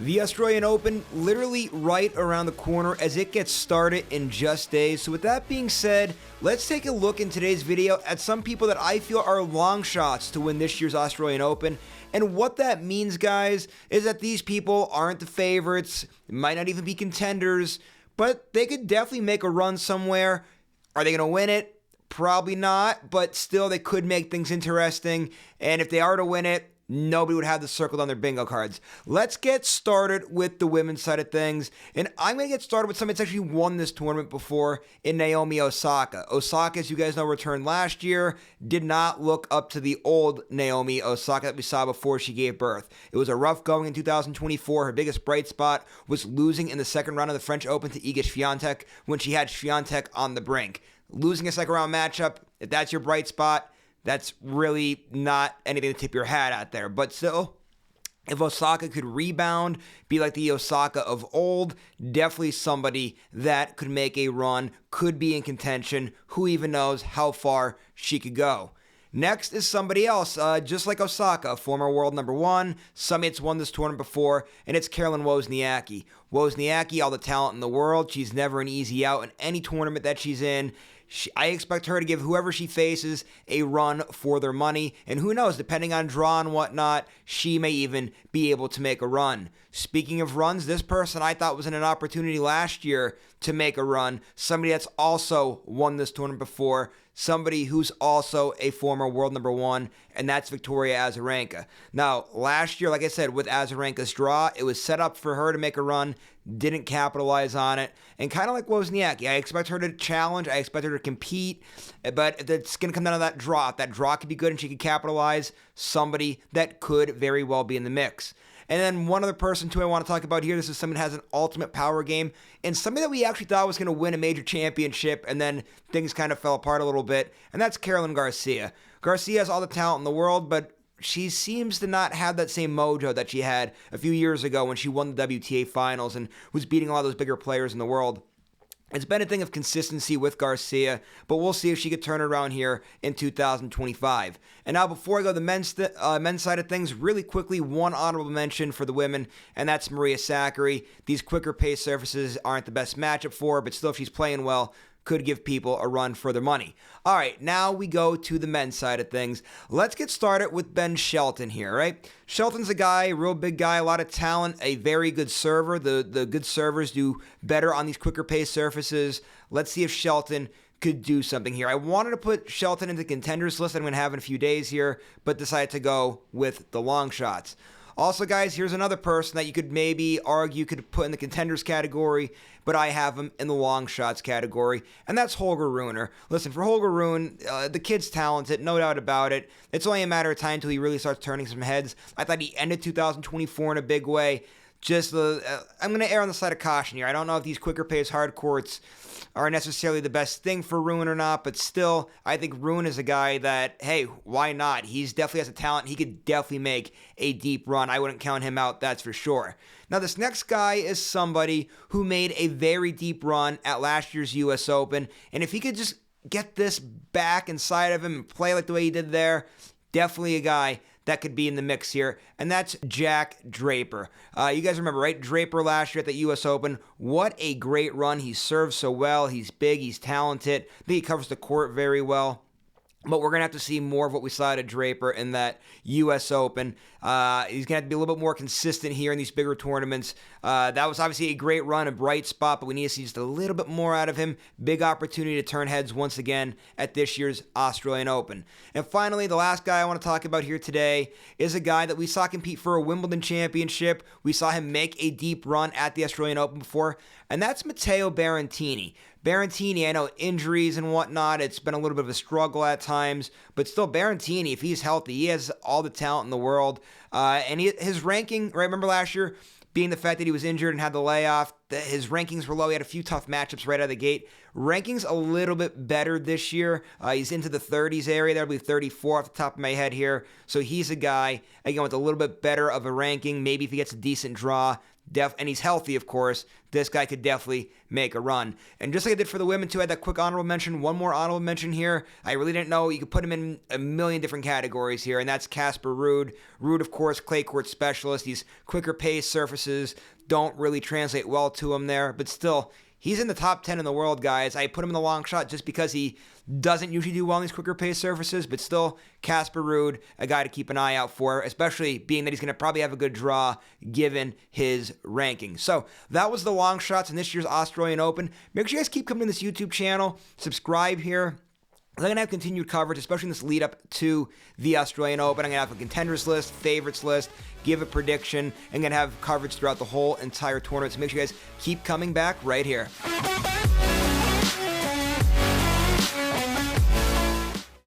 The Australian Open literally right around the corner as it gets started in just days. So with that being said, let's take a look in today's video at some people that I feel are long shots to win this year's Australian Open. And what that means, guys, is that these people aren't the favorites, might not even be contenders, but they could definitely make a run somewhere. Are they going to win it? Probably not, but still they could make things interesting. And if they are to win it, nobody would have this circled on their bingo cards. Let's get started with the women's side of things. And I'm going to get started with somebody that's actually won this tournament before in Naomi Osaka. Osaka, as you guys know, returned last year, did not look up to the old Naomi Osaka that we saw before she gave birth. It was a rough going in 2024. Her biggest bright spot was losing in the second round of the French Open to Iga Swiatek when she had Swiatek on the brink. Losing a second round matchup, if that's your bright spot, that's really not anything to tip your hat at there. But still, if Osaka could rebound, be like the Osaka of old, definitely somebody that could make a run, could be in contention. Who even knows how far she could go. Next is somebody else, just like Osaka, former world number one, somebody that's won this tournament before, and it's Carolyn Wozniacki. Wozniacki, all the talent in the world. She's never an easy out in any tournament that she's in. I expect her to give whoever she faces a run for their money. And who knows, depending on draw and whatnot, she may even be able to make a run. Speaking of runs, this person I thought was in an opportunity last year to make a run. Somebody that's also won this tournament before. Somebody who's also a former world number one, and that's Victoria Azarenka. Now, last year, like I said, with Azarenka's draw, it was set up for her to make a run, didn't capitalize on it, and kind of like Wozniacki, I expect her to challenge, I expect her to compete, but it's going to come down to that draw. If that draw could be good and she could capitalize, somebody that could very well be in the mix. And then one other person, too, I want to talk about here. This is someone that has an ultimate power game and somebody that we actually thought was going to win a major championship, and then things kind of fell apart a little bit, and that's Carolyn Garcia. Garcia has all the talent in the world, but she seems to not have that same mojo that she had a few years ago when she won the WTA finals and was beating a lot of those bigger players in the world. It's been a thing of consistency with Garcia, but we'll see if she could turn it around here in 2025. And now before I go to the men's side of things, really quickly, one honorable mention for the women, and that's Maria Sakkari. These quicker pace surfaces aren't the best matchup for her, but still if she's playing well, could give people a run for their money. All right, now we go to the men's side of things. Let's get started with Ben Shelton here, right? Shelton's a guy, a real big guy, a lot of talent, a very good server. The good servers do better on these quicker pace surfaces. Let's see if Shelton could do something here. I wanted to put Shelton into contenders list that I'm going to have in a few days here, but decided to go with the long shots. Also, guys, here's another person that you could maybe argue could put in the contenders category, but I have him in the long shots category, and that's Holger Rune. Listen, for Holger Rune, the kid's talented, no doubt about it. It's only a matter of time until he really starts turning some heads. I thought he ended 2024 in a big way. I'm going to err on the side of caution here. I don't know if these quicker pace hard courts are necessarily the best thing for Rune or not, but still, I think Rune is a guy that, hey, why not? He's definitely has a talent. He could definitely make a deep run. I wouldn't count him out, that's for sure. Now, this next guy is somebody who made a very deep run at last year's U.S. Open, and if he could just get this back inside of him and play like the way he did there, definitely a guy that could be in the mix here, and that's Jack Draper. You guys remember, right? Draper last year at the U.S. Open. What a great run. He serves so well. He's big. He's talented. I think he covers the court very well. But we're going to have to see more of what we saw at Draper in that U.S. Open. He's going to have to be a little bit more consistent here in these bigger tournaments. That was obviously a great run, a bright spot, but we need to see just a little bit more out of him. Big opportunity to turn heads once again at this year's Australian Open. And finally, the last guy I want to talk about here today is a guy that we saw compete for a Wimbledon championship. We saw him make a deep run at the Australian Open before, and that's Matteo Berrettini. Berrettini, I know injuries and whatnot, it's been a little bit of a struggle at times, but still Berrettini, if he's healthy, he has all the talent in the world. And his ranking, right, remember last year, being the fact that he was injured and had the layoff, his rankings were low. He had a few tough matchups right out of the gate. Rankings a little bit better this year. He's into the 30s area. That'll be 34 off the top of my head here. So he's a guy, again, with a little bit better of a ranking. Maybe if he gets a decent draw, and he's healthy, of course, this guy could definitely make a run. And just like I did for the women too, I had that quick honorable mention. One more honorable mention here. I really didn't know. You could put him in a million different categories here, and that's Casper Ruud. Ruud, of course, clay court specialist. These quicker pace surfaces don't really translate well to him there, but still, he's in the top 10 in the world, guys. I put him in the long shot just because he doesn't usually do well on these quicker pace surfaces, but still, Casper Ruud, a guy to keep an eye out for, especially being that he's going to probably have a good draw given his ranking. So that was the long shots in this year's Australian Open. Make sure you guys keep coming to this YouTube channel, subscribe here. I'm going to have continued coverage, especially in this lead up to the Australian Open. I'm going to have a contenders list, favorites list, give a prediction, and going to have coverage throughout the whole entire tournament. So make sure you guys keep coming back right here.